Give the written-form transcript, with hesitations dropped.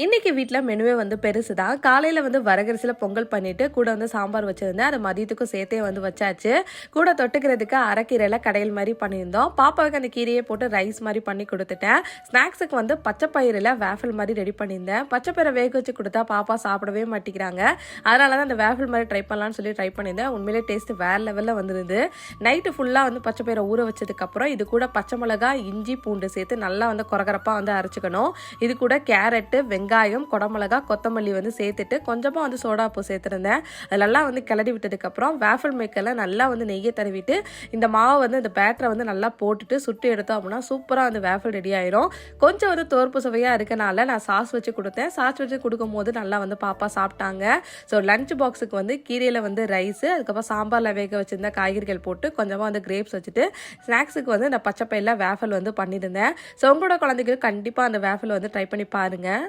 இன்னைக்கு வீட்டில் மெனுவே வந்து பெருசு தான். காலையில் வந்து வரகரிசியில் பொங்கல் பண்ணிட்டு கூட வந்து சாம்பார் வச்சுருந்தேன். அதை மதியத்துக்கும் சேர்த்தே வந்து வச்சாச்சு. கூட தொட்டுக்கிறதுக்கு அரைக்கீரையில் கடையில் மாதிரி பண்ணியிருந்தோம். பாப்பாவுக்கு அந்த கீரையை போட்டு ரைஸ் மாதிரி பண்ணி கொடுத்துட்டேன். ஸ்நாக்ஸுக்கு வந்து பச்சைப்பயிரில் வேஃபிள் மாதிரி ரெடி பண்ணியிருந்தேன். பச்சைப்பயிரை வேக வச்சு கொடுத்தா பாப்பா சாப்பிடவே மாட்டேங்கிறாங்க. அதனால தான் அந்த வேஃபிள் மாதிரி ட்ரை பண்ணலான்னு சொல்லி ட்ரை பண்ணியிருந்தேன். உண்மையிலே டேஸ்ட்டு வேறு லெவலில் வந்துருது. நைட்டு ஃபுல்லாக வந்து பச்சைப்பயிரை ஊற வச்சதுக்கப்புறம் இது கூட பச்சை மிளகா, இஞ்சி, பூண்டு சேர்த்து நல்லா வந்து கொரகரப்பாக வந்து அரைச்சிக்கணும். இது கூட கேரட்டு, வெங்காயம், குடமிளகா, கொத்தமல்லி வந்து சேர்த்துட்டு கொஞ்சமாக வந்து சோடாப்பூ சேர்த்துருந்தேன். அதெல்லாம் வந்து கிளறி விட்டதுக்கப்புறம் வேஃபிள் மேக்கரில் நல்லா வந்து நெய்யை தடவிட்டு இந்த மாவை வந்து இந்த பேட்டரை வந்து நல்லா போட்டுட்டு சுட்டு எடுத்தோம் அப்படின்னா சூப்பராக வந்து வேஃபிள் ரெடி ஆயிரும். கொஞ்சம் வந்து தோற்பு சுவையாக இருக்கனால நான் சாஸ் வச்சு கொடுத்தேன். சாஸ் வச்சு கொடுக்கும் போது நல்லா வந்து பாப்பா சாப்பிட்டாங்க. ஸோ லஞ்ச் பாக்ஸுக்கு வந்து கீரையில் வந்து ரைஸு, அதுக்கப்புறம் சாம்பாரில் வேக வச்சிருந்த காய்கறிகள் போட்டு கொஞ்சமாக வந்து கிரேப்ஸ் வச்சுட்டு ஸ்நாக்ஸுக்கு வந்து இந்த பச்சைப்பயிரில் வேஃபிள் வந்து பண்ணியிருந்தேன். ஸோ உங்களோட குழந்தைக்கு கண்டிப்பாக அந்த வேஃபிள் வந்து ட்ரை பண்ணி பாருங்கள்.